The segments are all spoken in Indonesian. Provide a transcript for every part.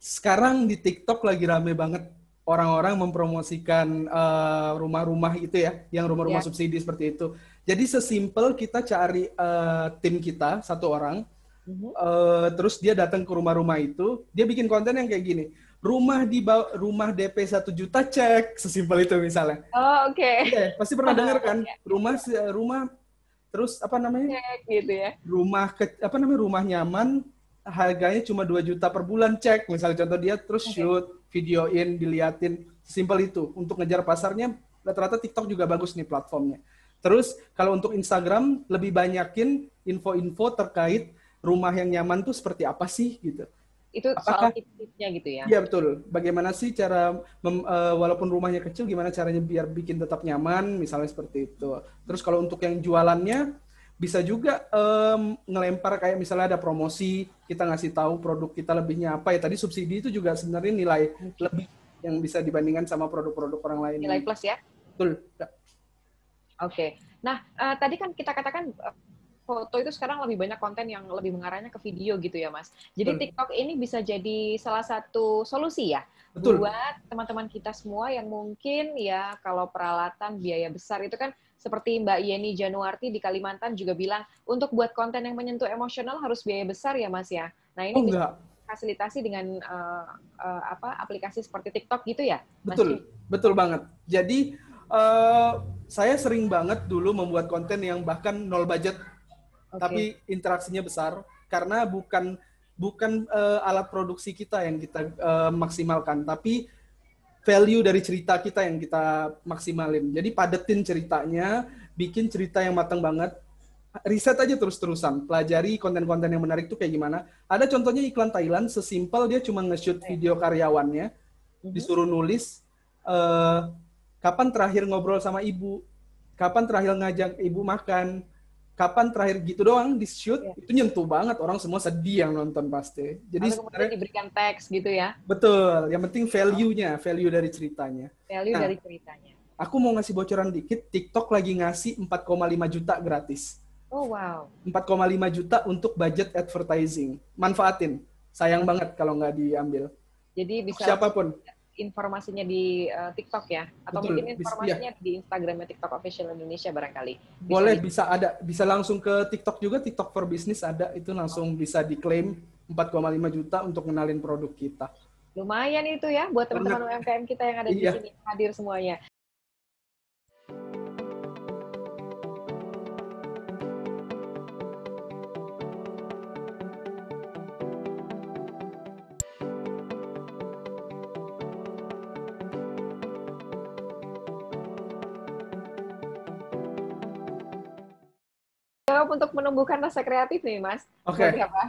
Sekarang di TikTok lagi rame banget orang-orang mempromosikan rumah-rumah gitu ya, yang rumah-rumah Ya. subsidi seperti itu. Jadi sesimpel kita cari tim kita, satu orang, Mhm. terus dia datang ke rumah-rumah itu, dia bikin konten yang kayak gini. Rumah DP 1 juta cek, sesimpel itu misalnya. Oh, oke. Iya, pasti pernah dengar kan? Ya, Rumah terus apa namanya? cek gitu ya. Rumah nyaman harganya cuma 2 juta per bulan cek misalnya contoh dia terus Oke. shoot videoin diliatin simpel itu untuk ngejar pasarnya rata-rata TikTok juga bagus nih platformnya. Terus kalau untuk Instagram lebih banyakin info-info terkait rumah yang nyaman tuh seperti apa sih gitu. Itu soal Apakah tips-tipsnya gitu ya. Iya betul. Bagaimana sih cara walaupun rumahnya kecil, gimana caranya biar bikin tetap nyaman, misalnya seperti itu. Terus kalau untuk yang jualannya, bisa juga ngelempar kayak misalnya ada promosi, kita ngasih tahu produk kita lebihnya apa ya. Tadi subsidi itu juga sebenarnya nilai Oke. lebih yang bisa dibandingkan sama produk-produk orang lain yang Nilai plus ya. betul. Oke. Nah, tadi kan kita katakan foto itu sekarang lebih banyak konten yang lebih mengarahnya ke video gitu ya, Mas. Jadi Betul. TikTok ini bisa jadi salah satu solusi ya Betul. buat teman-teman kita semua yang mungkin ya kalau peralatan biaya besar itu kan seperti Mbak Yeni Januarti di Kalimantan juga bilang untuk buat konten yang menyentuh emosional harus biaya besar ya, Mas ya. Nah, Oh ini bisa enggak. fasilitasi dengan aplikasi seperti TikTok gitu ya, Mas Jimmy? Betul. Betul banget. Jadi eh, saya sering banget dulu membuat konten yang bahkan nol budget Oke. tapi interaksinya besar karena bukan bukan alat produksi kita yang kita maksimalkan, tapi value dari cerita kita yang kita maksimalin. Jadi padetin ceritanya, bikin cerita yang matang banget. Riset aja terus-terusan, pelajari konten-konten yang menarik tuh kayak gimana. Ada contohnya iklan Thailand, sesimpel dia cuma nge-shoot Oke. video karyawannya, Mhm. disuruh nulis eh, kapan terakhir ngobrol sama ibu, kapan terakhir ngajak ibu makan, kapan terakhir gitu doang di shoot Ya. itu nyentuh banget orang semua sedih yang nonton pasti. Jadi Lalu kemudian sebenarnya diberikan teks gitu ya. betul, yang penting value-nya, value dari ceritanya. Value Nah, dari ceritanya. aku mau ngasih bocoran dikit, TikTok lagi ngasih 4,5 juta gratis. Oh wow. 4,5 juta untuk budget advertising. Manfaatin. Sayang Mas, banget kalau nggak diambil. jadi Untuk bisa langsung siapapun. informasinya di TikTok ya, atau mungkin Betul. Ya, informasinya di Instagramnya TikTok Official Indonesia barangkali bisa boleh di. bisa langsung ke TikTok juga, TikTok for Business ada, itu langsung bisa diklaim 4,5 juta untuk kenalin produk kita. Lumayan itu ya buat Banget. teman-teman UMKM kita yang ada di Iya. sini hadir semuanya. Jawab untuk menumbuhkan rasa kreatif nih Mas. Oke. Seperti apa?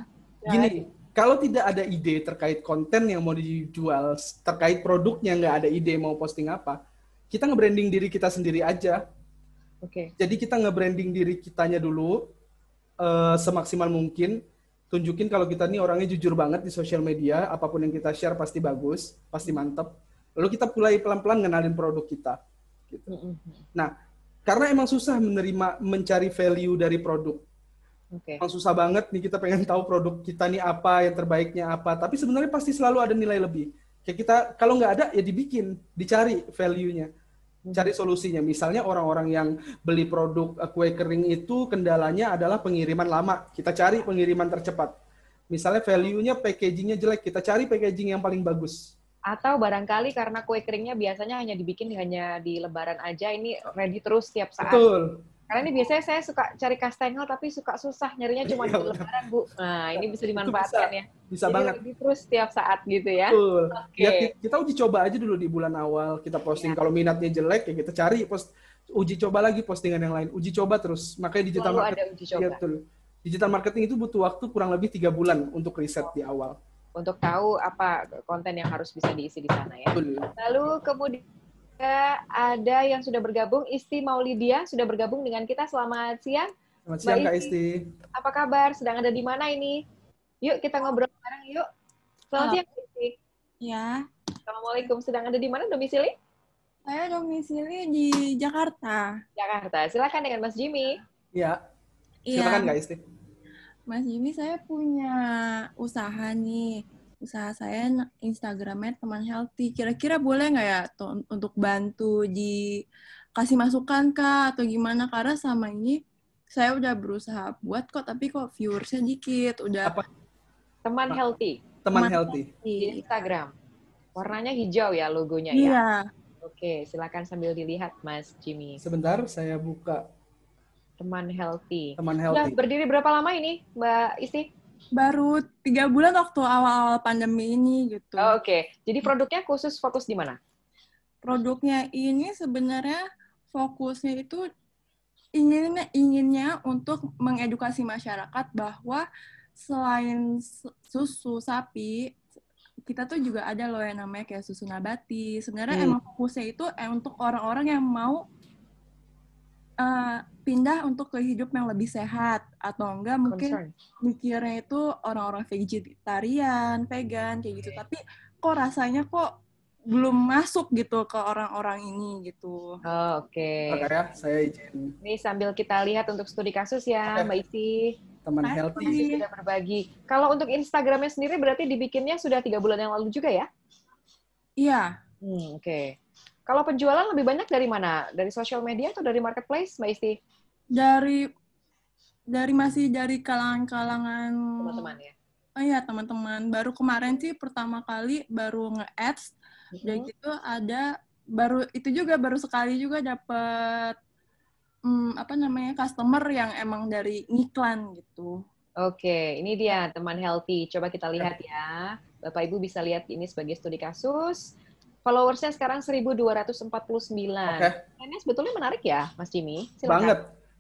Ya. Gini, kalau tidak ada ide terkait konten yang mau dijual, terkait produknya nggak ada ide mau posting apa, kita nge-branding diri kita sendiri aja. Oke. Jadi kita nge-branding diri kitanya dulu semaksimal mungkin, tunjukin kalau kita nih orangnya jujur banget di sosial media, apapun yang kita share pasti bagus, pasti mantep. Lalu kita mulai pelan-pelan ngenalin produk kita. Gitu. Nah, karena emang susah mencari value dari produk. Oke. Emang susah banget nih kita pengen tahu produk kita nih apa, yang terbaiknya apa. Tapi sebenarnya pasti selalu ada nilai lebih. Kayak kita, kalau nggak ada ya dibikin, dicari value-nya. Cari solusinya. Misalnya orang-orang yang beli produk kue kering itu kendalanya adalah pengiriman lama. Kita cari pengiriman tercepat. Misalnya value-nya packaging-nya jelek, kita cari packaging yang paling bagus. Atau barangkali karena kue keringnya biasanya hanya dibikin hanya di Lebaran aja, ini ready terus setiap saat. Betul. Karena ini biasanya saya suka cari kastengel tapi suka susah nyarinya cuma Iya, di Lebaran, Bu. Nah, ini bisa itu dimanfaatkan ya. bisa Jadi banget. ready terus setiap saat gitu ya. Betul. Ya Oke. kita uji coba aja dulu di bulan awal, kita posting Ya, kalau minatnya jelek ya kita cari uji coba lagi postingan yang lain, uji coba terus. Makanya digital selalu ada marketing, uji ya coba betul. Digital marketing itu butuh waktu kurang lebih 3 bulan untuk riset di awal. untuk tahu apa konten yang harus bisa diisi di sana ya. Betul. Lalu kemudian ada yang sudah bergabung, Isti Maulidia sudah bergabung dengan kita. Selamat siang, Selamat Mbak siang Kak Isti. Isti. Apa kabar? Sedang ada di mana ini? Yuk kita ngobrol bareng yuk. Selamat Halo. siang, Mbak Isti. Ya, Assalamualaikum. Sedang ada di mana domisili? saya domisili di Jakarta. Jakarta. Silakan dengan Mas Jimmy. Ya, Iya, silakan Kak Isti. Mas Jimmy, saya punya usaha nih. usaha saya Instagramnya teman healthy. Kira-kira boleh nggak ya untuk bantu dikasih masukan kah atau gimana? Karena selama ini saya udah berusaha buat kok, tapi kok viewersnya dikit. Udah Apa Teman healthy teman healthy? di Instagram. Warnanya hijau ya logonya ya. Iya. Oke, silakan sambil dilihat Mas Jimmy. Sebentar, saya buka Teman healthy. teman Sudah healthy. berdiri berapa lama ini, Mbak Isti? Baru 3 bulan waktu awal-awal pandemi ini gitu. Oh, oke. Jadi produknya khusus fokus di mana? Produknya ini sebenarnya fokusnya itu inginnya untuk mengedukasi masyarakat bahwa selain susu sapi, kita tuh juga ada loh yang namanya kayak susu nabati. Sebenarnya emang fokusnya itu untuk orang-orang yang mau pindah untuk ke hidup yang lebih sehat, atau enggak mungkin mikirnya itu orang-orang vegetarian, vegan kayak gitu. Tapi kok rasanya kok belum masuk gitu ke orang-orang ini gitu. Oh, oke. Makanya saya izin. Ini sambil kita lihat untuk studi kasus ya, Mbak Isti. Teman healthy. Sudah berbagi. Kalau untuk Instagramnya sendiri berarti dibikinnya sudah 3 bulan yang lalu juga ya? Iya. Oke. Kalau penjualan lebih banyak dari mana? Dari social media atau dari marketplace, Mbak Isti? Masih dari kalangan-kalangan Teman-teman ya? Oh iya, teman-teman. Baru kemarin sih pertama kali baru nge-ads. Dan gitu baru sekali juga dapet customer yang emang dari iklan gitu. Oke, ini dia teman healthy. Coba kita lihat ya. Bapak Ibu bisa lihat ini sebagai studi kasus. Followersnya sekarang 1.249. Oke. Ini sebetulnya menarik ya, Mas Jimmy? Silakan. Banget.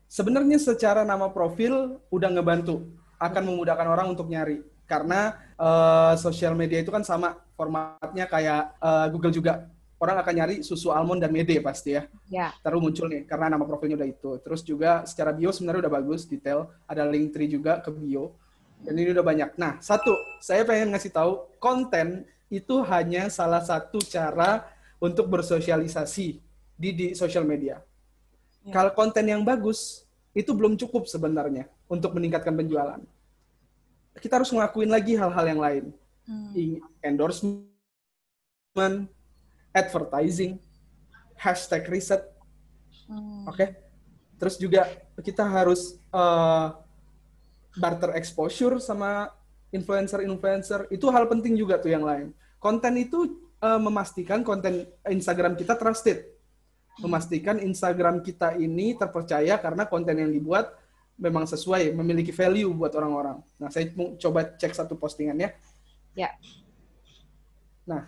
Sebenarnya secara nama profil udah ngebantu. Akan memudahkan orang untuk nyari. Karena sosial media itu kan sama formatnya kayak Google juga. Orang akan nyari susu almond dan mede pasti ya. Ya. Terus muncul nih, karena nama profilnya udah itu. Terus juga secara bio sebenarnya udah bagus, detail. Ada link tree juga ke bio. Dan ini udah banyak. Nah, satu, saya pengen ngasih tahu, konten itu hanya salah satu cara untuk bersosialisasi di sosial media. Ya. Kalau konten yang bagus, itu belum cukup sebenarnya untuk meningkatkan penjualan. Kita harus ngelakuin lagi hal-hal yang lain. Endorsement, advertising, hashtag riset, oke. Terus juga kita harus barter exposure sama influencer, itu hal penting juga tuh yang lain. Konten itu memastikan konten Instagram kita trusted, memastikan Instagram kita ini terpercaya karena konten yang dibuat memang sesuai, memiliki value buat orang-orang. Nah, saya mau coba cek satu postingannya. Ya. Nah,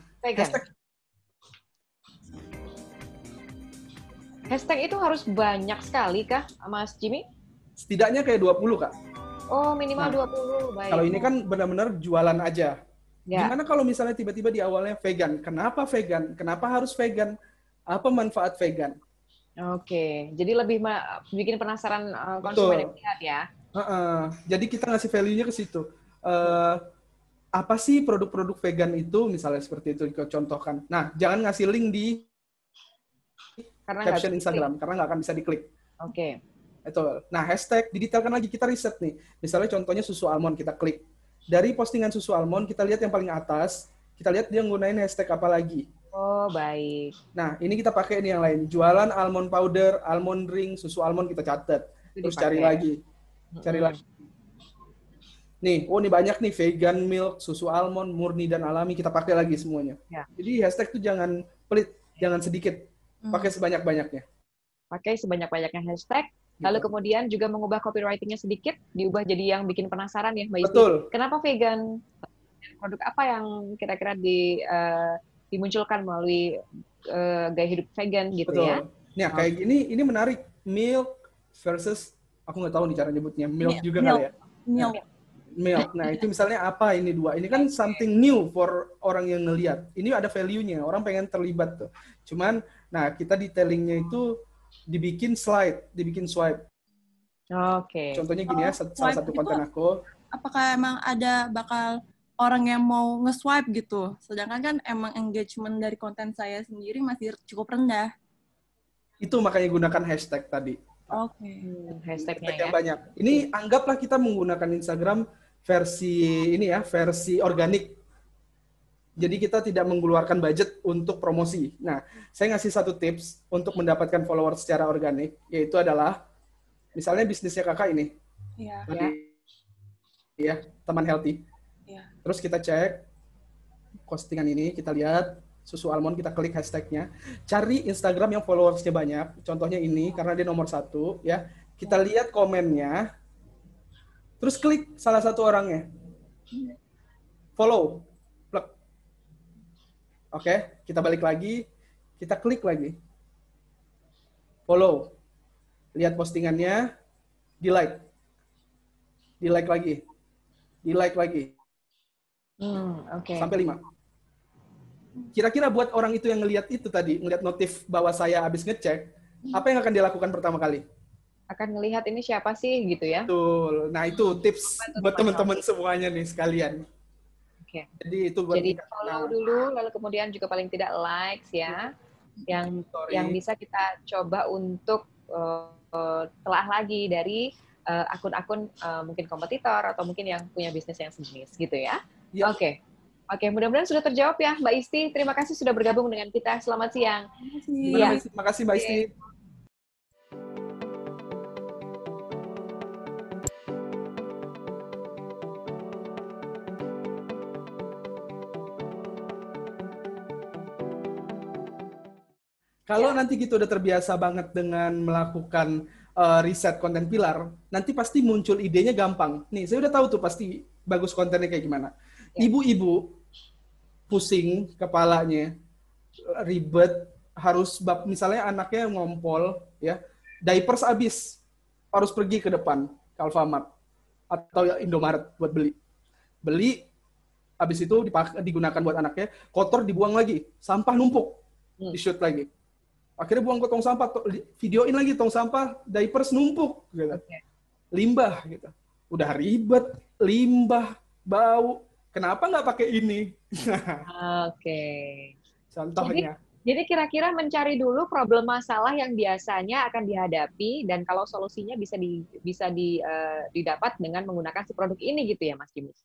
hashtag itu harus banyak sekali kah, Mas Jimmy? Setidaknya kayak 20, Kak. Oh, minimal 20. Baik. Kalau ini kan benar-benar jualan aja. Ya. Gimana kalau misalnya tiba-tiba di awalnya vegan? Kenapa vegan? Kenapa harus vegan? Apa manfaat vegan? Oke, jadi lebih bikin penasaran konsumen yang lihat ya. Jadi kita ngasih value-nya ke situ. Apa sih produk-produk vegan itu? Misalnya seperti itu dicontohkan. Nah, jangan ngasih link di caption Instagram, karena nggak akan bisa diklik. Oke. Betul. Nah, hashtag didetailkan lagi, kita riset nih. Misalnya contohnya susu almond, kita klik. Dari postingan susu almond, kita lihat yang paling atas, kita lihat dia nggunain hashtag apa lagi. Oh, baik. Nah, ini kita pakai nih yang lain. Jualan almond powder, almond drink, susu almond kita catat. Terus cari lagi. Cari lagi. Nih, ini banyak nih, vegan milk, susu almond, murni dan alami, kita pakai lagi semuanya. Ya. Jadi hashtag itu jangan pelit, jangan sedikit. Pakai sebanyak-banyaknya. Pakai sebanyak-banyaknya hashtag. Lalu kemudian juga mengubah copywriting-nya sedikit, diubah jadi yang bikin penasaran ya, Mbak Isti. Betul. Kenapa vegan? Produk apa yang kira-kira dimunculkan melalui gaya hidup vegan gitu. Betul. Ya? Nah, kayak gini, ini menarik. Milk versus, aku nggak tahu nih cara nyebutnya. Milk juga kali ya? Milk. Nah, itu misalnya apa ini dua? Ini kan something new for orang yang ngelihat. Ini ada value-nya, orang pengen terlibat tuh. Cuman, nah kita detailing-nya itu dibikin slide, dibikin swipe. Oke. Contohnya gini ya, salah satu konten aku. Apakah emang ada bakal orang yang mau nge-swipe gitu? Sedangkan kan emang engagement dari konten saya sendiri masih cukup rendah. Itu makanya gunakan hashtag tadi. Oke. Hashtagnya yang banyak. Ini anggaplah kita menggunakan Instagram versi ini ya, versi organik. Jadi kita tidak mengeluarkan budget untuk promosi. Nah, saya ngasih satu tips untuk mendapatkan follower secara organik, yaitu adalah misalnya bisnisnya kakak ini, Iya. tadi ya teman healthy. Iya. Terus kita cek postingan ini, kita lihat susu almond, kita klik hashtagnya, cari Instagram yang followersnya banyak. Contohnya ini karena dia nomor 1 ya. Kita lihat komennya, terus klik salah satu orangnya, follow. Oke, kita balik lagi, kita klik lagi. Follow. Lihat postingannya, di-like. Di-like lagi. Di-like lagi. Oke. Sampai 5. Kira-kira buat orang itu yang ngelihat itu tadi, ngelihat notif bahwa saya habis ngecek, apa yang akan dia lakukan pertama kali? Akan ngelihat ini siapa sih gitu ya. Betul. Nah, itu tips buat teman-teman semuanya nih sekalian. Oke. Jadi itu buat Jadi follow dulu, lalu kemudian juga paling tidak likes ya, yang bisa kita coba untuk telah lagi dari akun-akun mungkin kompetitor atau mungkin yang punya bisnis yang sejenis gitu ya. Ya. Oke, mudah-mudahan sudah terjawab ya Mbak Isti. Terima kasih sudah bergabung dengan kita. Selamat siang. Terima kasih Mbak Isti. Kalau nanti gitu udah terbiasa banget dengan melakukan riset konten pilar, nanti pasti muncul idenya gampang. Nih, saya udah tahu tuh pasti bagus kontennya kayak gimana. Ibu-ibu pusing kepalanya, ribet, harus misalnya anaknya ngompol, ya, diapers habis, harus pergi ke depan, ke Alfamart atau Indomaret buat beli, habis itu digunakan buat anaknya, kotor dibuang lagi, sampah numpuk, di-shoot lagi. Akhirnya buang ke tong sampah, videoin lagi tong sampah, diapers numpuk, gitu. Limbah, gitu. Udah ribet, limbah, bau. Kenapa nggak pakai ini? Oke. Contohnya. Jadi kira-kira mencari dulu problem masalah yang biasanya akan dihadapi dan kalau solusinya bisa didapat dengan menggunakan si produk ini gitu ya, Mas Jimus.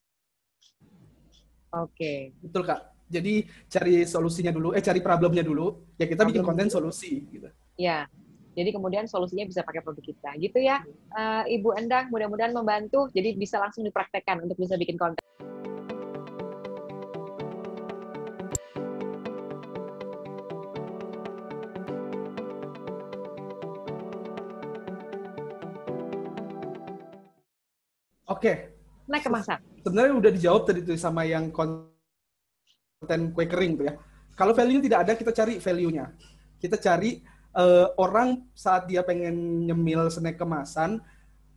Oke. Betul, Kak. Jadi cari solusinya dulu, cari problemnya dulu, ya kita bikin konten solusi gitu. Ya. Jadi kemudian solusinya bisa pakai produk kita. Gitu ya, Ibu Endang, mudah-mudahan membantu. Jadi bisa langsung dipraktekkan untuk bisa bikin konten. Oke. Naik kemasan. Sebenarnya udah dijawab tadi tuh sama yang konten kue kering tuh ya. Kalau value tidak ada, kita cari value-nya. Kita cari orang saat dia pengen nyemil snack kemasan,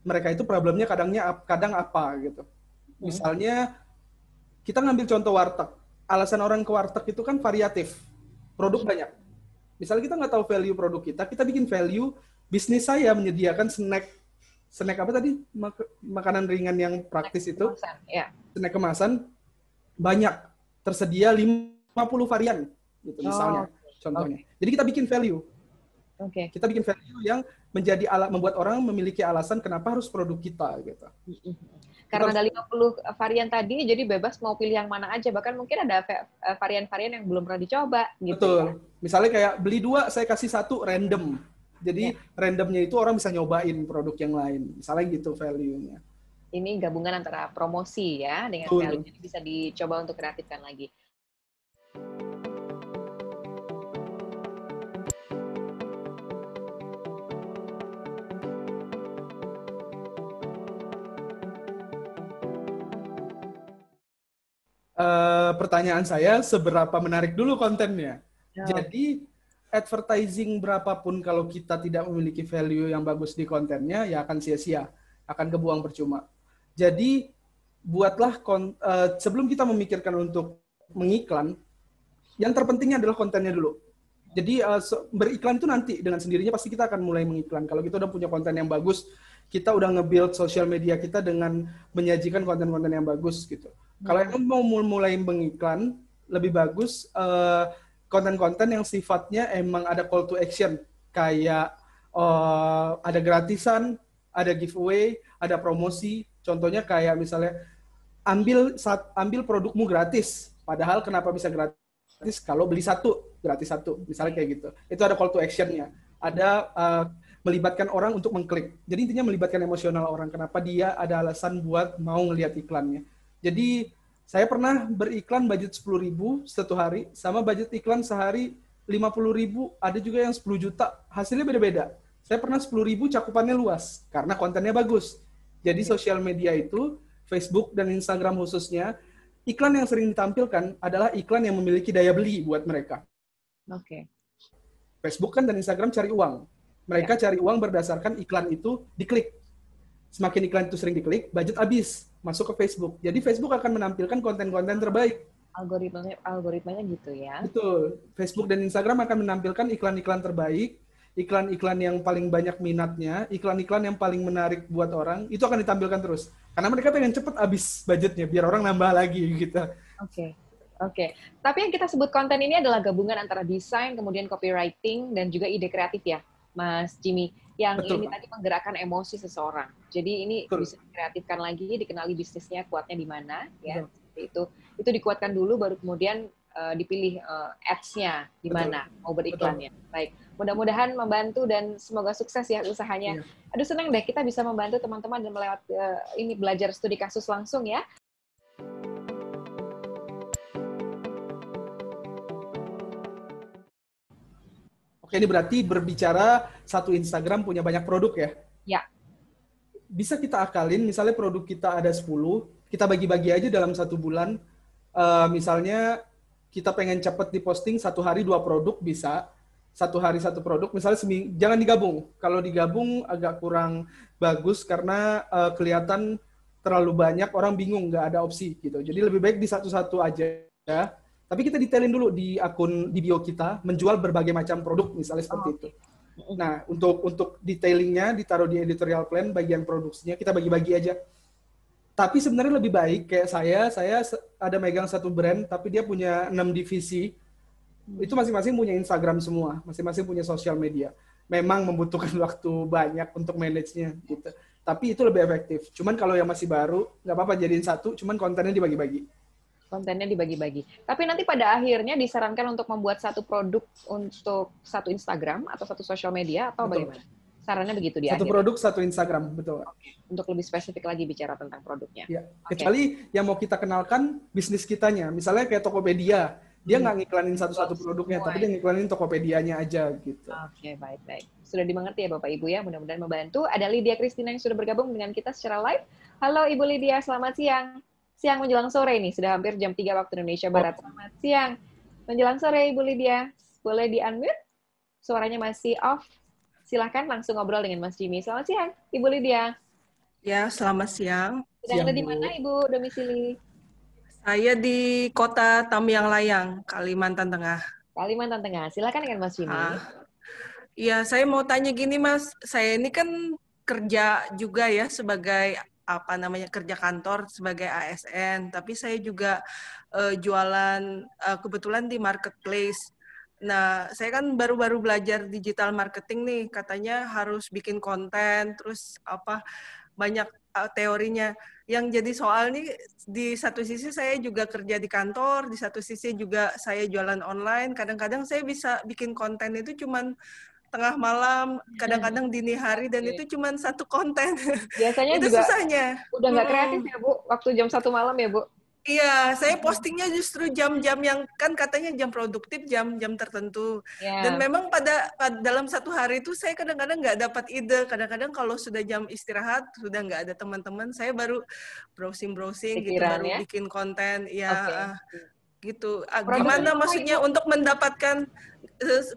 mereka itu problemnya kadang apa gitu. Misalnya kita ngambil contoh warteg. Alasan orang ke warteg itu kan variatif. Produk banyak. Misalnya kita nggak tahu value produk kita bikin value bisnis saya menyediakan snack apa tadi? Makanan ringan yang praktis itu. Kemasan, ya. Snack kemasan banyak. Tersedia 50 varian gitu misalnya. Contohnya. Jadi kita bikin value. Kita bikin value yang menjadi membuat orang memiliki alasan kenapa harus produk kita gitu. Karena ada 50 varian tadi, jadi bebas mau pilih yang mana aja. Bahkan mungkin ada varian-varian yang belum pernah dicoba. Gitu. Betul. Misalnya kayak beli 2, saya kasih 1 random. Jadi randomnya itu orang bisa nyobain produk yang lain. Misalnya gitu value-nya. Ini gabungan antara promosi ya dengan value. Jadi bisa dicoba untuk kreatifkan lagi. Pertanyaan saya, seberapa menarik dulu kontennya? Jadi advertising berapapun kalau kita tidak memiliki value yang bagus di kontennya, ya akan sia-sia, akan kebuang percuma. Jadi buatlah sebelum kita memikirkan untuk mengiklan, yang terpentingnya adalah kontennya dulu. Jadi beriklan itu nanti dengan sendirinya pasti kita akan mulai mengiklan. Kalau kita udah punya konten yang bagus, kita udah nge-build sosial media kita dengan menyajikan konten-konten yang bagus gitu. Kalau emang mau mulai mengiklan, lebih bagus konten-konten yang sifatnya emang ada call to action, kayak ada gratisan, ada giveaway, ada promosi. Contohnya kayak misalnya ambil produkmu gratis, Padahal kenapa bisa gratis? Kalau beli satu, gratis satu. Misalnya kayak gitu. Itu ada call to action-nya. Ada melibatkan orang untuk mengklik. Jadi intinya melibatkan emosional orang. Kenapa dia ada alasan buat mau ngelihat iklannya. Jadi saya pernah beriklan budget 10.000 satu hari, sama budget iklan sehari 50.000, ada juga yang 10 juta. Hasilnya beda-beda. Saya pernah 10.000 cakupannya luas, karena kontennya bagus. Jadi sosial media itu, Facebook dan Instagram khususnya, iklan yang sering ditampilkan adalah iklan yang memiliki daya beli buat mereka. Oke. Facebook kan dan Instagram cari uang. Mereka cari uang berdasarkan iklan itu diklik. Semakin iklan itu sering diklik, budget habis. Masuk ke Facebook. Jadi Facebook akan menampilkan konten-konten terbaik. Algoritmanya gitu ya. Betul. Facebook dan Instagram akan menampilkan iklan-iklan terbaik, iklan-iklan yang paling banyak minatnya, iklan-iklan yang paling menarik buat orang, itu akan ditampilkan terus. Karena mereka pengen cepet habis budgetnya, biar orang nambah lagi gitu. Oke. Tapi yang kita sebut konten ini adalah gabungan antara desain, kemudian copywriting, dan juga ide kreatif ya, Mas Jimmy. Yang Betul, ini tadi menggerakkan emosi seseorang. Jadi ini bisa dikreatifkan lagi, dikenali bisnisnya kuatnya di mana, ya. Seperti itu dikuatkan dulu, baru kemudian dipilih ads-nya di mana mau beriklannya. Baik, mudah-mudahan membantu dan semoga sukses ya usahanya. Aduh, senang deh kita bisa membantu teman-teman dan melewat ini belajar studi kasus langsung ya. Oke, ini berarti berbicara satu Instagram punya banyak produk ya? Ya. Bisa kita akalin, misalnya produk kita ada 10, kita bagi-bagi aja dalam 1 bulan. Misalnya kita pengen cepet diposting 1 hari 2 produk bisa, 1 hari 1 produk, misalnya jangan digabung. Kalau digabung agak kurang bagus karena kelihatan terlalu banyak, orang bingung, nggak ada opsi gitu. Jadi lebih baik di satu-satu aja ya. Tapi kita detailin dulu di akun di bio kita, menjual berbagai macam produk, misalnya seperti itu. Nah, untuk detailingnya ditaruh di editorial plan, bagian produksinya kita bagi-bagi aja. Tapi sebenarnya lebih baik, kayak saya ada megang satu brand, tapi dia punya 6 divisi. Itu masing-masing punya Instagram semua, masing-masing punya sosial media. Memang membutuhkan waktu banyak untuk manage-nya, gitu. Tapi itu lebih efektif. Cuman kalau yang masih baru, nggak apa-apa jadiin satu, cuman kontennya dibagi-bagi. Kontennya dibagi-bagi. Tapi nanti pada akhirnya disarankan untuk membuat satu produk untuk satu Instagram atau satu sosial media atau bagaimana? Sarannya begitu di Satu akhir. produk, satu Instagram, betul. Untuk lebih spesifik lagi bicara tentang produknya. Ya. Kecuali yang mau kita kenalkan bisnis kitanya. Misalnya kayak Tokopedia. Dia nggak ngiklanin satu-satu produknya, tapi dia ngiklanin Tokopedia-nya aja gitu. Oke, baik. Sudah dimengerti ya Bapak Ibu ya, mudah-mudahan membantu. Ada Lydia Christina yang sudah bergabung dengan kita secara live. Halo Ibu Lydia, selamat siang. Siang menjelang sore nih, sudah hampir jam 3 waktu Indonesia Barat. Selamat siang. Menjelang sore Ibu Lydia, boleh di-unmute? Suaranya masih off. Silahkan langsung ngobrol dengan Mas Jimmy. Selamat siang, Ibu Lydia. Ya, selamat siang. Sedang ada di mana Ibu domisili? Saya di Kota Tamiang Layang, Kalimantan Tengah. Kalimantan Tengah. Silakan dengan Mas Jimmy. Iya, saya mau tanya gini Mas, saya ini kan kerja juga ya sebagai kerja kantor sebagai ASN, tapi saya juga jualan kebetulan di marketplace. Nah, saya kan baru-baru belajar digital marketing nih, katanya harus bikin konten, terus banyak teorinya. Yang jadi soal nih, di satu sisi saya juga kerja di kantor, di satu sisi juga saya jualan online. Kadang-kadang saya bisa bikin konten itu cuman tengah malam, kadang-kadang dini hari, dan itu cuman satu konten. Biasanya itu juga susahnya. Udah nggak kreatif ya Bu, waktu jam 1 malam ya Bu? Iya, saya postingnya justru jam-jam yang kan katanya jam produktif, jam-jam tertentu. Dan memang dalam satu hari itu saya kadang-kadang nggak dapat ide. Kadang-kadang kalau sudah jam istirahat, sudah nggak ada teman-teman, saya baru browsing-browsing gitu, baru bikin konten. Ya, gitu. Gimana maksudnya untuk mendapatkan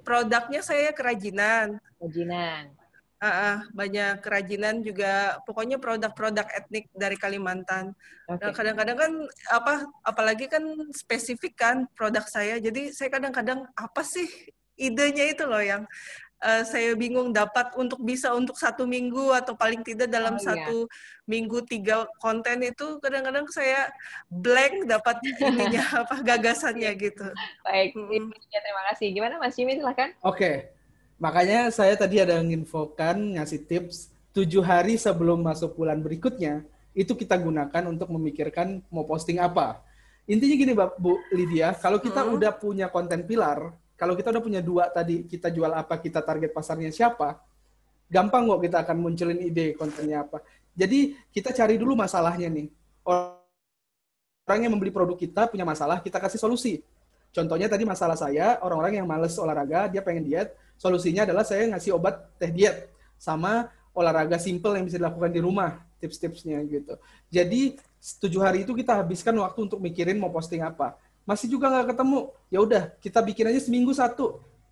produknya? Saya kerajinan. Banyak kerajinan juga, pokoknya produk-produk etnik dari Kalimantan. Nah, kadang-kadang kan apalagi kan spesifik kan produk saya, jadi saya kadang-kadang apa sih idenya itu loh yang saya bingung dapat untuk satu minggu atau paling tidak dalam satu minggu 3 konten itu kadang-kadang saya blank dapat ininya gagasannya gitu. Baik, terima kasih. Gimana Mas Jimmy, silakan. Oke. Makanya saya tadi ada nginfokan, ngasih tips 7 hari sebelum masuk bulan berikutnya, itu kita gunakan untuk memikirkan mau posting apa. Intinya gini, Bu Lydia, kalau kita Mm-mm. udah punya konten pilar, kalau kita udah punya 2 tadi, kita jual apa, kita target pasarnya siapa, gampang kok kita akan munculin ide kontennya apa. Jadi kita cari dulu masalahnya nih. Orang yang membeli produk kita punya masalah, kita kasih solusi. Contohnya tadi masalah saya, orang-orang yang males olahraga, dia pengen diet, solusinya adalah saya ngasih obat teh diet, sama olahraga simple yang bisa dilakukan di rumah, tips-tipsnya gitu. Jadi 7 hari itu kita habiskan waktu untuk mikirin mau posting apa. Masih juga nggak ketemu, ya udah kita bikin aja seminggu 1.